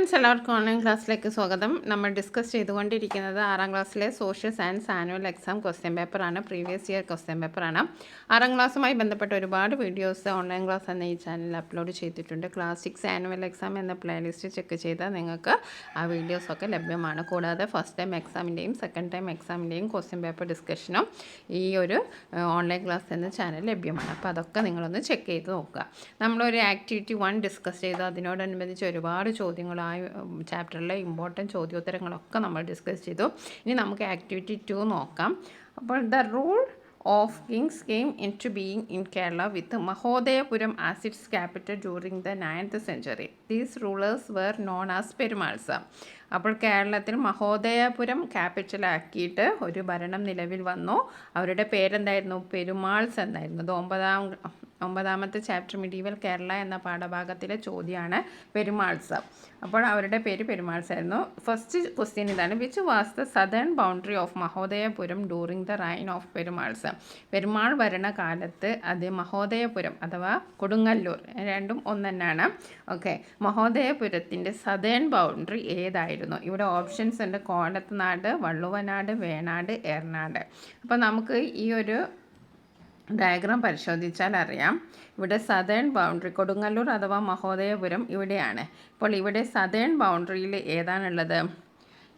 Friends, എല്ലാവർക്കും online ക്ലാസ്സിലേക്ക് സ്വാഗതം. നമ്മൾ ഡിസ്കസ് ചെയ്തുകൊണ്ടിരിക്കുന്നത് 6ാം ക്ലാസ്സിലെ social science annual exam question പേപ്പറാണ്. പ്രീവിയസ് ഇയർ ക്വസ്റ്റ്യൻ പേപ്പറാണ്. 6ാം ക്ലാസ്സുമായി ബന്ധപ്പെട്ട ഒരുപാട് വീഡിയോസ് ഓൺലൈൻ ക്ലാസ് എന്ന ഈ ചാനലിൽ അപ്ലോഡ് ചെയ്തിട്ടുണ്ട്. ക്ലാസ് 6 ആനുവൽ എക്സാം എന്ന പ്ലേലിസ്റ്റ് ചെക്ക് ചെയ്താൽ നിങ്ങൾക്ക് ആ വീഡിയോസൊക്കെ ലഭ്യമാണ്. കൂടാതെ ഫസ്റ്റ് ടൈം എക്സാമിൻ്റെയും സെക്കൻഡ് ടൈം എക്സാമിൻ്റെയും ക്വസ്റ്റ്യൻ പേപ്പർ ഡിസ്കഷനും ഈ ഒരു ഓൺലൈൻ ക്ലാസ് എന്ന ചാനൽ ലഭ്യമാണ്. അപ്പോൾ അതൊക്കെ നിങ്ങളൊന്ന് ചെക്ക് ചെയ്ത് നോക്കുക. നമ്മളൊരു ആക്ടിവിറ്റി 1 ഡിസ്കസ് ചെയ്തു. അതിനോടനുബന്ധിച്ച് ഒരുപാട് ചോദ്യങ്ങളായ ചാപ്റ്ററിലെ ഇമ്പോർട്ടൻറ്റ് ചോദ്യോത്തരങ്ങളൊക്കെ നമ്മൾ ഡിസ്കസ് ചെയ്തു. ഇനി നമുക്ക് ആക്ടിവിറ്റി 2 നോക്കാം. അപ്പോൾ the rule of kings came into being in Kerala with Mahodayapuram as its capital during the 9th century. These rulers were known as Perumals. അപ്പോൾ കേരളത്തിൽ മഹോദയപുരം ക്യാപിറ്റലാക്കിയിട്ട് ഒരു ഭരണം നിലവിൽ വന്നു. അവരുടെ പേരെന്തായിരുന്നു? പെരുമാൾസ് എന്നായിരുന്നു. ഇത് ഒമ്പതാമത്തെ ചാപ്റ്റർ മിഡീവൽ കേരള എന്ന പാഠഭാഗത്തിലെ ചോദ്യമാണ് പെരുമാൾസ്. അപ്പോൾ അവരുടെ പേര് പെരുമാൾസ് ആയിരുന്നു. ഫസ്റ്റ് ക്വസ്റ്റ്യൻ ഇതാണ്: which was the southern boundary of Mahodayapuram during the reign of Perumals? Perumal ഭരണകാലത്ത് അത് മഹോദയപുരം അഥവാ കൊടുങ്ങല്ലൂർ രണ്ടും ഒന്ന് തന്നെയാണ്. ഓക്കെ, മഹോദയപുരത്തിൻ്റെ സദേൺ ബൗണ്ടറി ഏതായിരുന്നു? ഇവിടെ ഓപ്ഷൻസ് ഉണ്ട്: കോലത്തുനാട്, വള്ളുവനാട്, വേണാട്, ഏറനാട്. അപ്പോൾ നമുക്ക് ഈ ഒരു ഡയഗ്രാം പരിശോധിച്ചാൽ അറിയാം. ഇവിടെ സദേൺ ബൗണ്ടറി കൊടുങ്ങല്ലൂർ അഥവാ മഹോദയപുരം ഇവിടെയാണ്. അപ്പോൾ ഇവിടെ സദേൺ ബൗണ്ടറിയിൽ ഏതാണുള്ളത്?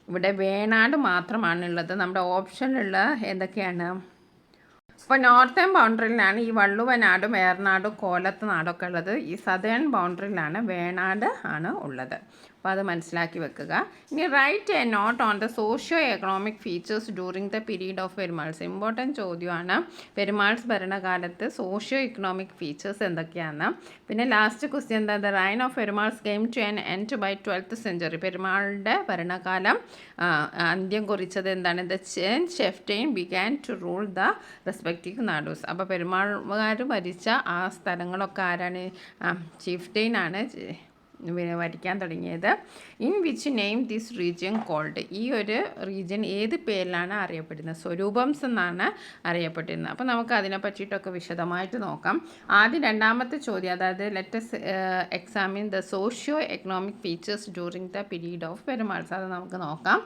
ഇവിടെ വേണാട് മാത്രമാണുള്ളത്. നമ്മുടെ ഓപ്ഷനിലുള്ള എന്തൊക്കെയാണ്? അപ്പോൾ നോർത്തേൺ ബൗണ്ടറിയിലാണ് ഈ വള്ളുവനാടും ഏറനാടും കോലത്തുനാടൊക്കെ ഉള്ളത്. ഈ സദേൺ ബൗണ്ടറിയിലാണ് വേണാട് ആണ് ഉള്ളത്. അപ്പോൾ അത് മനസ്സിലാക്കി വെക്കുക. ഇനി write a note on the socio economic features during the period of Perumals. Important ചോദ്യമാണ്. പെരുമാൾസ് ഭരണകാലത്ത് സോഷ്യോ ഇക്കണോമിക് ഫീച്ചേഴ്സ് എന്തൊക്കെയാണ്? പിന്നെ ലാസ്റ്റ് ക്വസ്റ്റ്യൻ എന്താ? The reign of Perumals came to an end by 12th century. പെരുമാളുടെ ഭരണകാലം അന്ത്യം കുറിച്ചത് എന്താണ്? The chieftain began to rule the respective nadus. അപ്പോൾ പെരുമാൾമാർ ഭരിച്ച ആ സ്ഥലങ്ങളൊക്കെ ആരാണ്? ഷിഫ്റ്റൈൻ ആണ് ഭരിക്കാൻ തുടങ്ങിയത്. In which name this region called. ഈ ഒരു റീജിയൻ ഏത് പേരിലാണ് അറിയപ്പെടുന്നത്? സ്വരൂപംസ് എന്നാണ് അറിയപ്പെട്ടിരുന്നത്. അപ്പോൾ നമുക്ക് അതിനെ പറ്റിയിട്ടൊക്കെ വിശദമായിട്ട് നോക്കാം. ആദ്യം രണ്ടാമത്തെ ചോദ്യം, അതായത് let's examine the socio economic features during the period of Perumals. അത് നമുക്ക് നോക്കാം.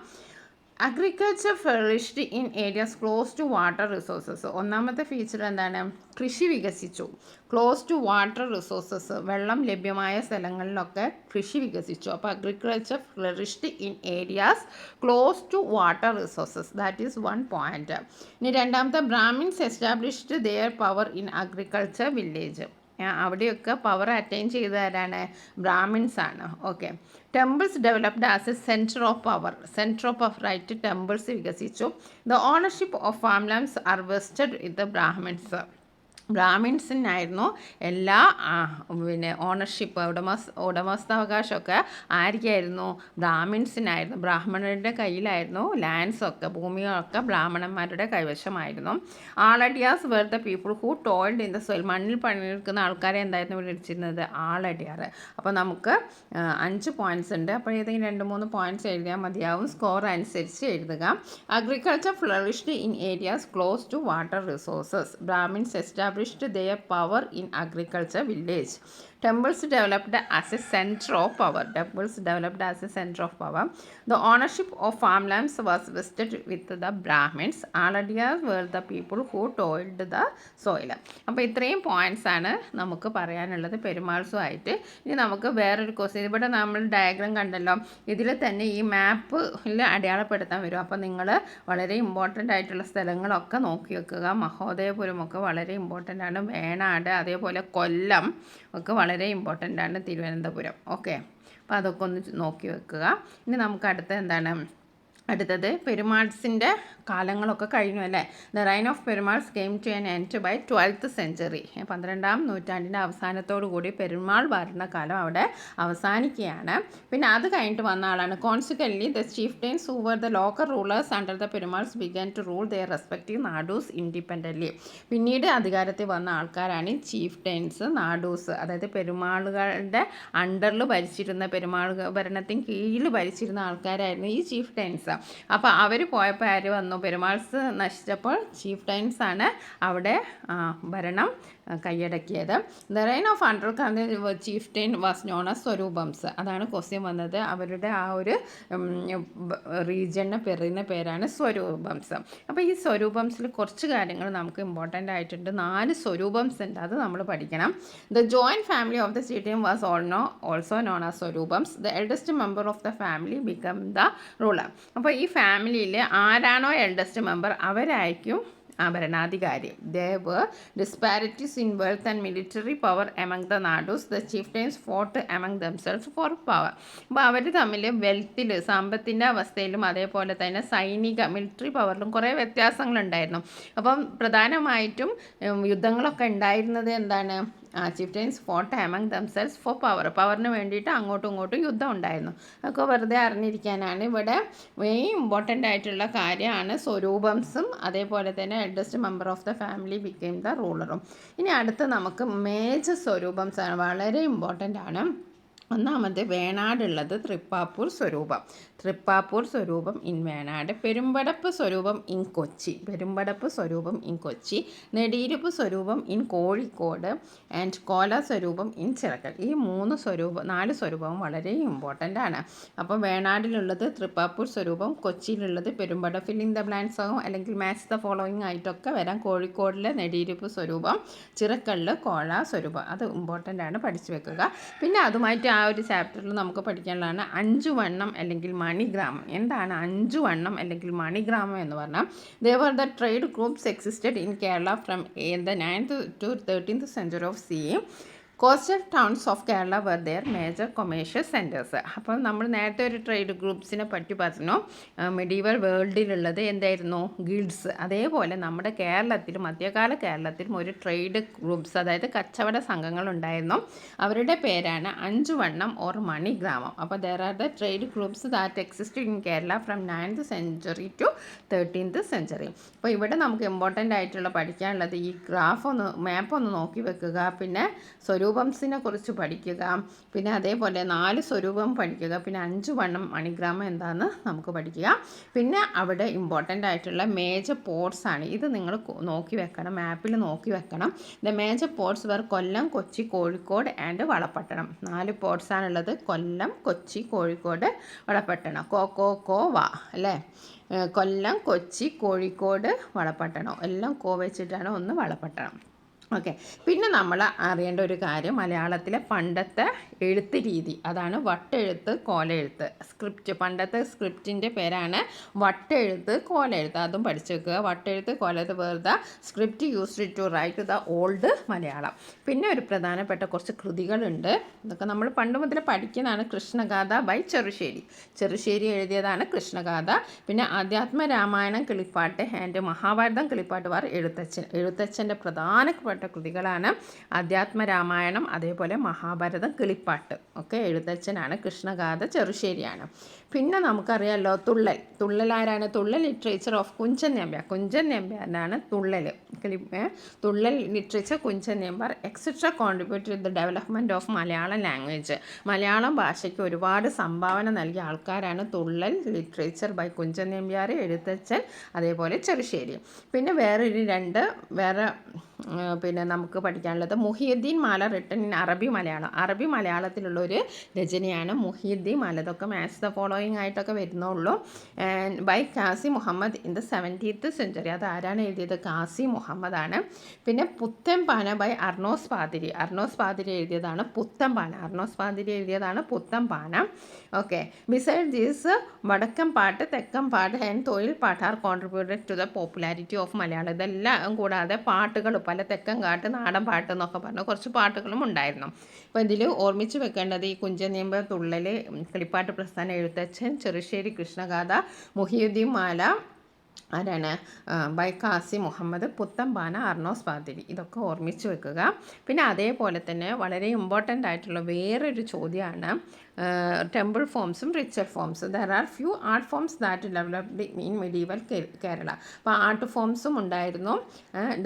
Agriculture flourished in areas close to water resources. ഒന്നാമത്തെ ഫീച്ചർ എന്താണ്? കൃഷി വികസിച്ചു. ക്ലോസ് ടു വാട്ടർ റിസോഴ്സസ്, വെള്ളം ലഭ്യമായ സ്ഥലങ്ങളിലൊക്കെ കൃഷി വികസിച്ചു. അപ്പോൾ agriculture flourished in areas close to water resources, that is 1 point. ഇനി രണ്ടാമത്തെ, Brahmins established their power in agriculture village. അവിടെയൊക്കെ പവർ അറ്റൈൻ ചെയ്തവരാണ്? ബ്രാഹ്മിൻസ് ആണ്. Okay. Temples developed as a centre of power, centre of right temples വികസിച്ചു. The ownership of farm lands are vested with the Brahmins. ബ്രാഹ്മിൻസിനായിരുന്നു എല്ലാ പിന്നെ ownership, ഉടമസ്ഥാവകാശമൊക്കെ ആർക്കായിരുന്നു? ബ്രാഹ്മിൻസിനായിരുന്നു. ബ്രാഹ്മണരുടെ കയ്യിലായിരുന്നു ലാൻഡ്സൊക്കെ, ഭൂമികളൊക്കെ ബ്രാഹ്മണന്മാരുടെ കൈവശമായിരുന്നു. ആളടിയാസ് were the people who toiled in the soil. മണ്ണിൽ പണിയെടുക്കുന്ന ആൾക്കാരെ എന്തായിരുന്നു വിളിച്ചിരുന്നത്? ആളടിയാർ. അപ്പോൾ നമുക്ക് 5 പോയിൻറ്റ്സ് ഉണ്ട്. അപ്പോൾ ഏതെങ്കിലും 2-3 പോയിൻറ്റ്സ് എഴുതിയാൽ മതിയാവും. സ്കോർ അനുസരിച്ച് എഴുതുക. Agriculture flourished in areas close to water resources. Brahmins established their power in agriculture village. Temples developed as a center of power. Temples developed as a center of power. The ownership of farmlands was vested with the Brahmins. Aladiyas were the people who toiled the soil. അപ്പോൾ ഇത്രയും points ആണ് നമുക്ക് പറയാനുള്ളത് പെരുമാൾസുമായിട്ട്. ഇനി നമുക്ക് വേറൊരു question. ഇവിടെ നമ്മൾ ഡയഗ്രാം കണ്ടല്ലോ, ഇതിൽ തന്നെ ഈ മാപ്പിൽ അടയാളപ്പെടുത്താൻ വരും. അപ്പോൾ നിങ്ങൾ വളരെ ഇമ്പോർട്ടൻ്റ് ആയിട്ടുള്ള സ്ഥലങ്ങളൊക്കെ നോക്കി വെക്കുക. മഹോദയപുരമൊക്കെ വളരെ ഇമ്പോർട്ടൻ്റ് ആണ്. വേണാട്, അതേപോലെ കൊല്ലം ഒക്കെ വളരെ ഇമ്പോർട്ടൻ്റ് ആണ്. തിരുവനന്തപുരം. ഓക്കെ, അപ്പോൾ അതൊക്കെ ഒന്ന് നോക്കി വെക്കുക. ഇനി നമുക്ക് അടുത്തത് പെരുമാൾസിൻ്റെ കാലങ്ങളൊക്കെ കഴിഞ്ഞു അല്ലേ? The reign of Perumals came to an end by 12th century. 12ാം നൂറ്റാണ്ടിൻ്റെ അവസാനത്തോടു കൂടി പെരുമാൾ ഭരണകാലം അവിടെ അവസാനിക്കുകയാണ്. പിന്നെ അത് കഴിഞ്ഞിട്ട് വന്ന ആളാണ് consequently the chieftains who were the local rulers under the Perumals began to rule their respective nadus independently. പിന്നീട് അധികാരത്തിൽ വന്ന ആൾക്കാരാണ് ചീഫ്റ്റൈൻസ്, നാഡൂസ്. അതായത് പെരുമാളുകളുടെ അണ്ടറിൽ ഭരിച്ചിരുന്ന, പെരുമാൾ ഭരണത്തിന് കീഴിൽ ഭരിച്ചിരുന്ന ആൾക്കാരായിരുന്നു ഈ ചീഫ്റ്റൈൻസ്. അപ്പോൾ അവർ പോയപ്പോൾ ആര് വന്നു? പെരുമാൾസ് നശിച്ചപ്പോൾ ചീഫ്റ്റൈൻസ് ആണ് അവിടെ ഭരണം കൈയടക്കിയത്. ദ റെയിൻ ഓഫ് അണ്ടർകാന്ത chieftain was known as swaroopams. അതാണ് ക്വസ്റ്റ്യൻ വന്നത്. അവരുടെ ആ ഒരു റീജിയനെ പറയുന്ന പേരാണ് സ്വരൂപംസ്. അപ്പോൾ ഈ സ്വരൂപംസിൽ കുറച്ച് കാര്യങ്ങൾ നമുക്ക് ഇമ്പോർട്ടൻ്റ് ആയിട്ടുണ്ട്. 4 സ്വരൂപംസ് ഉണ്ട്, അത് നമ്മൾ പഠിക്കണം. The joint family of the chieftain was also known as swaroopams. The eldest member of the family become the ruler. അപ്പോൾ ഈ ഫാമിലിയിൽ ആരാണോ എൽഡസ്റ്റ് മെമ്പർ അവരായിരിക്കും ഭരണാധികാരി. There were disparities in wealth and military power among the Nadus. The chieftains fought among themselves for power. അപ്പോൾ അവർ തമ്മിൽ വെൽത്തിൽ, സാമ്പത്തിൻ്റെ അവസ്ഥയിലും അതേപോലെ തന്നെ മിലിറ്ററി പവറിലും കുറേ വ്യത്യാസങ്ങളുണ്ടായിരുന്നു. അപ്പം പ്രധാനമായിട്ടും യുദ്ധങ്ങളൊക്കെ ഉണ്ടായിരുന്നത് എന്താണ്? ചിഫ്റ്റൈൻസ് ഫോട്ട് എമംഗ് ദംസെൽസ് ഫോർ പവറിന് വേണ്ടിയിട്ട് അങ്ങോട്ടും ഇങ്ങോട്ടും യുദ്ധം ഉണ്ടായിരുന്നു. അതൊക്കെ വെറുതെ അറിഞ്ഞിരിക്കാനാണ്. ഇവിടെ മെയിൻ ഇമ്പോർട്ടൻ്റ് ആയിട്ടുള്ള കാര്യമാണ് സ്വരൂപംസും അതേപോലെ തന്നെ eldest member of the family became the റൂളറും. ഇനി അടുത്ത് നമുക്ക് മേജർ സ്വരൂപംസ് ആണ്, വളരെ ഇമ്പോർട്ടൻ്റ് ആണ്. ഒന്നാമത് വേണാടുള്ളത് തൃപ്പാപ്പൂർ സ്വരൂപം. തൃപ്പാപ്പൂർ സ്വരൂപം ഇൻ വേണാട്. പെരുമ്പടപ്പ് സ്വരൂപം ഇൻ കൊച്ചി. പെരുമ്പടപ്പ് സ്വരൂപം ഇൻ കൊച്ചി. നെടിയിരുപ്പ് സ്വരൂപം ഇൻ കോഴിക്കോട് ആൻഡ് കോല സ്വരൂപം ഇൻ ചിറക്കൽ. ഈ 4 സ്വരൂപവും വളരെ ഇമ്പോർട്ടൻ്റ് ആണ്. അപ്പോൾ വേണാടിലുള്ളത് തൃപ്പാപ്പൂർ സ്വരൂപം, കൊച്ചിയിലുള്ളത് പെരുമ്പട. ഫില്ലിംഗ് ദ ബ്ലാങ്ക്സ് ആകും അല്ലെങ്കിൽ മാച്ച് ദ ഫോളോയിങ് ആയിട്ടൊക്കെ വരാം. കോഴിക്കോടിലെ നെടിയിരുപ്പ് സ്വരൂപം, ചിറക്കലിൽ കോല സ്വരൂപം. അത് ഇമ്പോർട്ടൻ്റ് ആണ്, പഠിച്ചു വെക്കുക. പിന്നെ അതുമായിട്ട് ആ ഒരു ചാപ്റ്ററിൽ നമുക്ക് പഠിക്കാനുള്ളതാണ് 5 വണ്ണം അല്ലെങ്കിൽ മണിഗ്രാമം. എന്താണ് 5 വണ്ണം അല്ലെങ്കിൽ മണിഗ്രാമം എന്ന് പറഞ്ഞാൽ? They were the trade groups existed in Kerala from the 9th to 13th century of CE. Coastal towns of Kerala were their major commercial centres. അപ്പോൾ നമ്മൾ നേരത്തെ ഒരു ട്രേഡ് ഗ്രൂപ്പ്സിനെ പറ്റി പറഞ്ഞു. മെഡീവൽ വേൾഡിലുള്ളത് എന്തായിരുന്നു? ഗിൽഡ്സ്. അതേപോലെ നമ്മുടെ കേരളത്തിലും മധ്യകാല കേരളത്തിലും ഒരു ട്രേഡ് ഗ്രൂപ്പ്സ്, അതായത് കച്ചവട സംഘങ്ങളുണ്ടായിരുന്നു. അവരുടെ പേരാണ് 5 വണ്ണം ഓർ മണിഗ്രാമം. അപ്പോൾ there are the trade groups that existed in Kerala from 9th century to 13th century. അപ്പോൾ ഇവിടെ നമുക്ക് ഇമ്പോർട്ടൻ്റ് ആയിട്ടുള്ള പഠിക്കാനുള്ളത് ഈ മാപ്പ് ഒന്ന് നോക്കി വെക്കുക. പിന്നെ സ്വരൂപംസിനെ കുറിച്ച് പഠിക്കുക. പിന്നെ അതേപോലെ 4 സ്വരൂപം പഠിക്കുക. പിന്നെ 5 വണ്ണം മണിഗ്രാമം എന്താണെന്ന് നമുക്ക് പഠിക്കുക. പിന്നെ അവിടെ ഇമ്പോർട്ടൻ്റ് ആയിട്ടുള്ള മേജർ പോർട്സ് ആണ്. ഇത് നിങ്ങൾ നോക്കി വെക്കണം, മാപ്പിൽ നോക്കി വെക്കണം. The major ports were Kollam, Kochi, Kozhikode and Valapattanam. 4 ports ആണുള്ളത്. കൊല്ലം, കൊച്ചി, കോഴിക്കോട്, വളപട്ടണം. വാ അല്ലേ? കൊല്ലം, കൊച്ചി, കോഴിക്കോട്, വളപട്ടണം. എല്ലാം വെച്ചിട്ടാണ് ഒന്ന് വളപട്ടണം. ഓക്കെ. പിന്നെ നമ്മൾ അറിയേണ്ട ഒരു കാര്യം, മലയാളത്തിലെ പണ്ടത്തെ എഴുത്ത് രീതി, അതാണ് വട്ടെഴുത്ത്, കോലെഴുത്ത്. പണ്ടത്തെ സ്ക്രിപ്റ്റിൻ്റെ പേരാണ് വട്ടെഴുത്ത്, കോലെഴുത്ത്. അതും പഠിച്ചു വെക്കുക. Vattezhuthu, Kolezhuthu were the script used to write the old Malayalam. പിന്നെ ഒരു പ്രധാനപ്പെട്ട കുറച്ച് കൃതികളുണ്ട്. ഇതൊക്കെ നമ്മൾ പണ്ട് മുതൽ പഠിക്കുന്നതാണ്. കൃഷ്ണഗാഥ ബൈ ചെറുശ്ശേരി എഴുതിയതാണ് കൃഷ്ണഗാഥ. പിന്നെ അധ്യാത്മ രാമായണം കിളിപ്പാട്ട് ആൻഡ് മഹാഭാരതം കിളിപ്പാട്ട് വാർ എഴുത്തച്ഛൻ്റെ പ്രധാനപ്പെട്ട കൃതികളാണ് അധ്യാത്മ രാമായണം, അതേപോലെ മഹാഭാരതം, കിളിപ്പാട്ട് ഒക്കെ എഴുത്തച്ഛനാണ്. കൃഷ്ണഗാഥ ചെറുശ്ശേരിയാണ്. പിന്നെ നമുക്കറിയാമല്ലോ തുള്ളൽ ആരാണ്? തുള്ളൽ ലിറ്ററേച്ചർ ഓഫ് കുഞ്ചൻ നമ്പ്യാരാണ് Thullal literature Kunchan Nambiar etcetera contribute to the development of Malayalam language. Malayalam ഭാഷയ്ക്ക് ഒരുപാട് സംഭാവന നൽകിയ ആൾക്കാരാണ് തുള്ളൽ ലിറ്ററേച്ചർ ബൈ കുഞ്ചൻ നമ്പ്യാർ, എഴുത്തച്ഛൻ, അതേപോലെ ചെറുശ്ശേരി. പിന്നെ പിന്നെ നമുക്ക് പഠിക്കാനുള്ളത് മുഹിയുദ്ദീൻ മാല റിട്ടൺ ഇൻ അറബി മലയാളത്തിലുള്ള ഒരു രചനയാണ് മുഹിയുദ്ദീൻ മാല. ഇതൊക്കെ മാച്ച് ദ ഫോളോയിങ് ആയിട്ടൊക്കെ വരുന്നുള്ളൂ. By Qazi Muhammad in the 17th century. അത് ആരാണ് എഴുതിയത്? കാസി മുഹമ്മദ് ആണ്. പിന്നെ പുത്തൻപാന ബൈ അർണോസ് പാതിരി എഴുതിയതാണ് പുത്തൻപാന. ഓക്കെ. ബിസൈഡ് ദീസ് വടക്കൻ പാട്ട്, തെക്കൻ പാട്ട് ആൻഡ് തൊഴിൽ പാട്ട് are contributed to the popularity of Malayalam. ഇതെല്ലാം കൂടാതെ പാട്ടുകൾ, പല തെക്കൻ കാട്ട്, നാടൻ പാട്ട് എന്നൊക്കെ പറഞ്ഞ് കുറച്ച് പാട്ടുകളും ഉണ്ടായിരുന്നു. അപ്പോൾ ഇതിൽ ഓർമ്മിച്ച് വെക്കേണ്ടത് ഈ കുഞ്ചൻ നമ്പ്യാർ, തുള്ളൽ, കിളിപ്പാട്ട് പ്രസ്ഥാനം, എഴുത്തച്ഛൻ, ചെറുശ്ശേരി കൃഷ്ണഗാഥ, മുഹിയുദ്ദീൻ മാല ആരാണ്? ബൈ കാസി മുഹമ്മദ്, പുത്തൻപാന, അർണോസ് പാതിരി. ഇതൊക്കെ ഓർമ്മിച്ച് വെക്കുക. പിന്നെ അതേപോലെ തന്നെ വളരെ ഇമ്പോർട്ടൻ്റ് ആയിട്ടുള്ള വേറൊരു ചോദ്യമാണ് ടെമ്പിൾ ഫോംസും റിച്വൽ ഫോംസും. There are few art forms that developed in medieval Kerala. അപ്പോൾ ആർട്ട് ഫോംസും ഉണ്ടായിരുന്നു.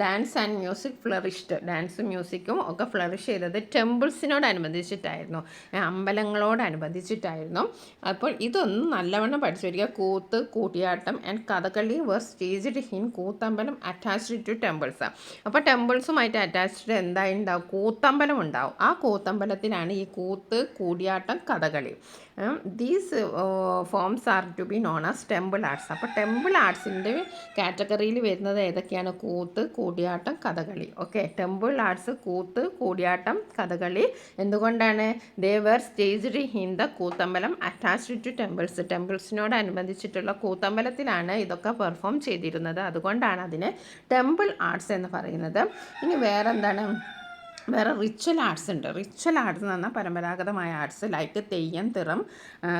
Dance and music flourished. ഡാൻസും മ്യൂസിക്കും ഒക്കെ ഫ്ലറിഷ് ചെയ്തത് ടെമ്പിൾസിനോടനുബന്ധിച്ചിട്ടായിരുന്നു, അമ്പലങ്ങളോടനുബന്ധിച്ചിട്ടായിരുന്നു. അപ്പോൾ ഇതൊന്നും നല്ലവണ്ണം പഠിച്ചു വരിക. Koothu, Koodiyattam and Kathakali were staged in Koothambalam attached to temples. അപ്പോൾ ടെമ്പിൾസുമായിട്ട് അറ്റാച്ച്ഡ് എന്തായി ഉണ്ടാവും? കൂത്തമ്പലം ഉണ്ടാവും. ആ കൂത്തമ്പലത്തിലാണ് ഈ Koothu, Koodiyattam, Kathakali. These forms are to be known as temple arts. അപ്പോൾ ടെമ്പിൾ ആർട്സിൻ്റെ കാറ്റഗറിയിൽ വരുന്നത് ഏതൊക്കെയാണ്? Koothu, Koodiyattam, Kathakali. Okay, temple arts Koothu, Koodiyattam, Kathakali. എന്തുകൊണ്ടാണ്? They were staged in the Koothambalam attached to temples. ടെമ്പിൾസിനോടനുബന്ധിച്ചിട്ടുള്ള കൂത്തമ്പലത്തിലാണ് ഇതൊക്കെ പെർഫോം ചെയ്തിരുന്നത്. അതുകൊണ്ടാണ് അതിനെ ടെമ്പിൾ ആർട്സ് എന്ന് പറയുന്നത്. ഇനി വേറെ റിച്വൽ ആർട്സ് ഉണ്ട്. റിച്വൽ ആർട്സ് എന്ന് പറഞ്ഞാൽ പരമ്പരാഗതമായ arts like Theyyam, Thiram,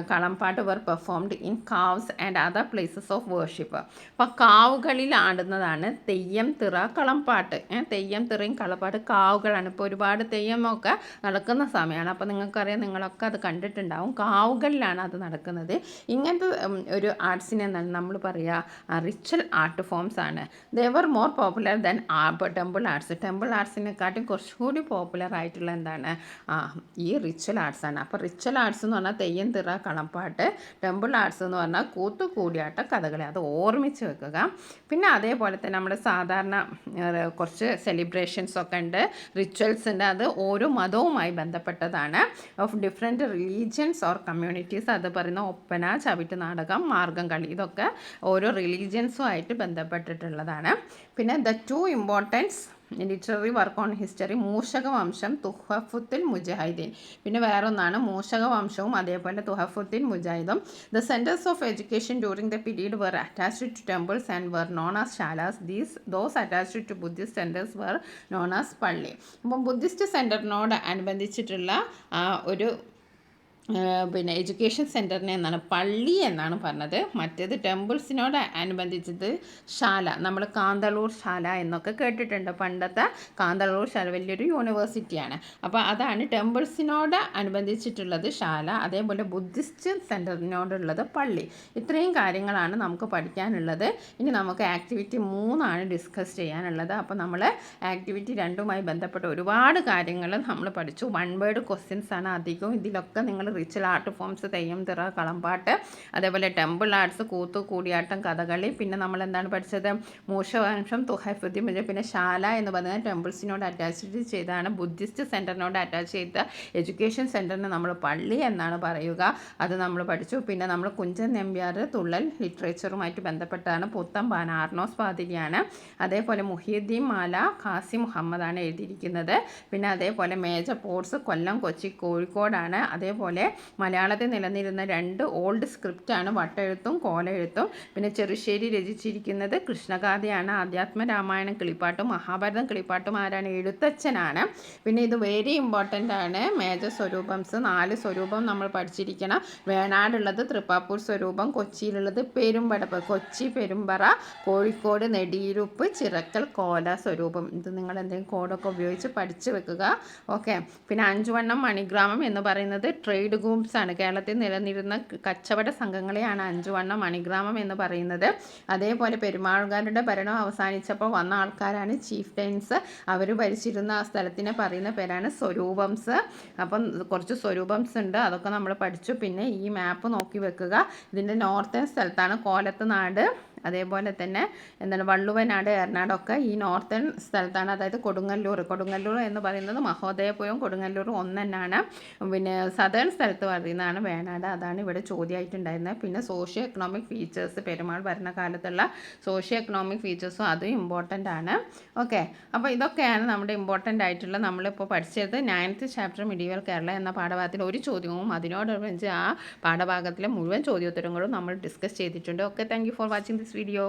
Kalampattu were performed in kavus and other places of worship. അപ്പോൾ കാവുകളിൽ ആടുന്നതാണ് തെയ്യം, തിറ, കളംപാട്ട്. തെയ്യം, തിറയും കളപ്പാട്ട് കാവുകളാണ്. ഇപ്പോൾ ഒരുപാട് തെയ്യമൊക്കെ നടക്കുന്ന സമയമാണ്. അപ്പോൾ നിങ്ങൾക്കറിയാം, നിങ്ങളൊക്കെ അത് കണ്ടിട്ടുണ്ടാവും. കാവുകളിലാണ് അത് നടക്കുന്നത്. ഇങ്ങനത്തെ ഒരു ആർട്സിനെ നമ്മൾ പറയുക റിച്വൽ ആർട്ട് ഫോംസ് ആണ്. They were more popular than temple arts. Temple ആർട്സിനെക്കാട്ടും കുറച്ചുകൂടി പോപ്പുലർ ആയിട്ടുള്ള എന്താണ്? ഈ റിച്വൽ ആർട്സ് ആണ്. അപ്പോൾ റിച്വൽ ആർട്സ് എന്ന് പറഞ്ഞാൽ തെയ്യം, തിറ, കളംപാട്ട്. ടെമ്പിൾ ആർട്സ് എന്ന് പറഞ്ഞാൽ കൂത്ത്, കൂടിയാട്ടം, കഥകളി. അത് ഓർമ്മിച്ച് വെക്കുക. പിന്നെ അതേപോലെ തന്നെ നമ്മുടെ സാധാരണ കുറച്ച് സെലിബ്രേഷൻസ് ഒക്കെ ഉണ്ട്, റിച്വൽസ് ഉണ്ട്. അത് ഓരോ മതവുമായി ബന്ധപ്പെട്ടതാണ്. Of different religions or communities. അത് പറയുന്ന ഒപ്പന, ചവിട്ട് നാടകം, മാർഗം കളി. ഇതൊക്കെ ഓരോ റിലീജിയൻസുമായിട്ട് ബന്ധപ്പെട്ടിട്ടുള്ളതാണ്. പിന്നെ the two importance literary work on history, Mushakavamsham, Tuhfatul Mujahideen. പിന്നെ വേറൊന്നാണ് മൂഷകവംശവും അതേപോലെ തുഹഫത്തുൽ മുജാഹിദും. The centres of education during the period were attached to temples and were known as salas. Those attached to Buddhist centres were known as palli. അപ്പം ബുദ്ധിസ്റ്റ് സെൻറ്ററിനോട് അനുബന്ധിച്ചിട്ടുള്ള ഒരു പിന്നെ education സെൻറ്ററിനെ എന്നാണ് പള്ളി എന്നാണ് പറഞ്ഞത്. മറ്റേത് ടെമ്പിൾസിനോട് അനുബന്ധിച്ചത് ശാല. നമ്മൾ കാന്തളൂർ ശാല എന്നൊക്കെ കേട്ടിട്ടുണ്ട്. പണ്ടത്തെ കാന്തളൂർ ശാല വലിയൊരു യൂണിവേഴ്സിറ്റിയാണ്. അപ്പോൾ അതാണ് ടെമ്പിൾസിനോട് അനുബന്ധിച്ചിട്ടുള്ളത് ശാല. അതേപോലെ ബുദ്ധിസ്റ്റ് സെൻറ്ററിനോടുള്ളത് പള്ളി. ഇത്രയും കാര്യങ്ങളാണ് നമുക്ക് പഠിക്കാനുള്ളത്. ഇനി നമുക്ക് ആക്ടിവിറ്റി 3 ഡിസ്കസ് ചെയ്യാനുള്ളത്. അപ്പോൾ നമ്മൾ ആക്ടിവിറ്റി 2 ബന്ധപ്പെട്ട ഒരുപാട് കാര്യങ്ങൾ നമ്മൾ പഠിച്ചു. 1 വേർഡ് ക്വസ്റ്റ്യൻസ് ആണ് അധികവും. ഇതിലൊക്കെ നിങ്ങൾ റിച്വൽ ആർട്ട് ഫോംസ്, തെയ്യം, തിറ, കളംപാട്ട്, അതേപോലെ ടെമ്പിൾ ആർട്സ്, കൂത്ത്, കൂടിയാട്ടം, കഥകളി. പിന്നെ നമ്മൾ എന്താണ് പഠിച്ചത്? മൂഷവംശം, തുഹഫത്തുൽ മുജാഹിദ്. പിന്നെ ശാല എന്ന് പറയുന്നത് ടെമ്പിൾസിനോട് അറ്റാച്ച് ചെയ്താണ്. ബുദ്ധിസ്റ്റ് സെൻറ്ററിനോട് അറ്റാച്ച് ചെയ്ത എഡ്യൂക്കേഷൻ സെൻറ്ററിന് നമ്മൾ പള്ളി എന്നാണ് പറയുക. അത് നമ്മൾ പഠിച്ചു. പിന്നെ നമ്മൾ കുഞ്ചൻ നമ്പ്യാർ തുള്ളൽ ലിറ്ററേച്ചറുമായിട്ട് ബന്ധപ്പെട്ടാണ്. പുത്തമ്പാന ആർണോസ് പാതിരിയാണ്. അതേപോലെ മുഹിയുദ്ദീൻ മാല ഖാസി മുഹമ്മദാണ് എഴുതിയിരിക്കുന്നത്. പിന്നെ അതേപോലെ മേജർ പോർട്സ് കൊല്ലം, കൊച്ചി, കോഴിക്കോടാണ്. അതേപോലെ മലയാളത്തിൽ നിലനിരുന്ന 2 ഓൾഡ് സ്ക്രിപ്റ്റാണ് വട്ടെഴുത്തും കോലെഴുത്തും. പിന്നെ ചെറുശ്ശേരി രചിച്ചിരിക്കുന്നത് കൃഷ്ണഗാഥയാണ്. ആധ്യാത്മ രാമായണം കിളിപ്പാട്ടും മഹാഭാരതം കിളിപ്പാട്ടും ആരാണ്? എഴുത്തച്ഛനാണ്. പിന്നെ ഇത് വെരി ഇമ്പോർട്ടൻ്റ് ആണ്. മേജർ സ്വരൂപംസ് 4 സ്വരൂപം നമ്മൾ പഠിച്ചിരിക്കണം. വേണാടുള്ളത് തൃപ്പാപ്പൂർ സ്വരൂപം, കൊച്ചിയിലുള്ളത് പെരുമ്പടപ്പ്, കൊച്ചി പെരുമ്പറ, കോഴിക്കോട് നെടിയിരുപ്പ്, ചിറക്കൽ കോല സ്വരൂപം. ഇത് നിങ്ങൾ എന്തെങ്കിലും കോഡൊക്കെ ഉപയോഗിച്ച് പഠിച്ചു വെക്കുക. ഓക്കെ. പിന്നെ 5 വണ്ണം മണിഗ്രാമം എന്ന് പറയുന്നത് ട്രേഡ് ഗൂഡ്സ് ആണ്. കേരളത്തിൽ നിലനിരുന്ന കച്ചവട സംഘങ്ങളെയാണ് 5 വണ്ണം മണിഗ്രാമം എന്ന് പറയുന്നത്. അതേപോലെ പെരുമാൾകാരുടെ ഭരണം അവസാനിച്ചപ്പോൾ വന്ന ആൾക്കാരാണ് ചീഫ് ടൈൻസ്. അവർ ഭരിച്ചിരുന്ന ആ സ്ഥലത്തിനെ പറയുന്ന പേരാണ് സ്വരൂപംസ്. അപ്പം കുറച്ച് സ്വരൂപംസ് ഉണ്ട്, അതൊക്കെ നമ്മൾ പഠിച്ചു. പിന്നെ ഈ മാപ്പ് നോക്കി വെക്കുക. ഇതിൻ്റെ നോർത്തേൺ സ്ഥലത്താണ് കോലത്ത് നാട്, അതേപോലെ തന്നെ എന്താണ് വള്ളുവനാട്, എറണാടൊക്കെ ഈ നോർത്തേൺ സ്ഥലത്താണ്. അതായത് കൊടുങ്ങല്ലൂർ എന്ന് പറയുന്നത് മഹോദയപുരം, കൊടുങ്ങല്ലൂർ ഒന്നെന്നാണ്. പിന്നെ സദേൺ സ്ഥലത്ത് പറയുന്നതാണ് വേണാട്. അതാണ് ഇവിടെ ചോദ്യമായിട്ടുണ്ടായിരുന്നത്. പിന്നെ സോഷ്യോ എക്കണോമിക് ഫീച്ചേഴ്സ്, പെരുമാൾ ഭരണകാലത്തുള്ള സോഷ്യോ എക്കണോമിക് ഫീച്ചേഴ്സും അതും ഇമ്പോർട്ടൻ്റ് ആണ്. ഓക്കെ. അപ്പോൾ ഇതൊക്കെയാണ് നമ്മുടെ ഇമ്പോർട്ടൻ്റ് ആയിട്ടുള്ള നമ്മളിപ്പോൾ പഠിച്ചത് 9th ചാപ്റ്റർ മിഡീവൽ കേരള എന്ന പാഠഭാഗത്തിൽ ഒരു ചോദ്യവും അതിനോടനുബന്ധിച്ച് ആ പാഠഭാഗത്തിലെ മുഴുവൻ ചോദ്യോത്തരങ്ങളും നമ്മൾ ഡിസ്കസ് ചെയ്തിട്ടുണ്ട്. Okay, thank you for watching this video.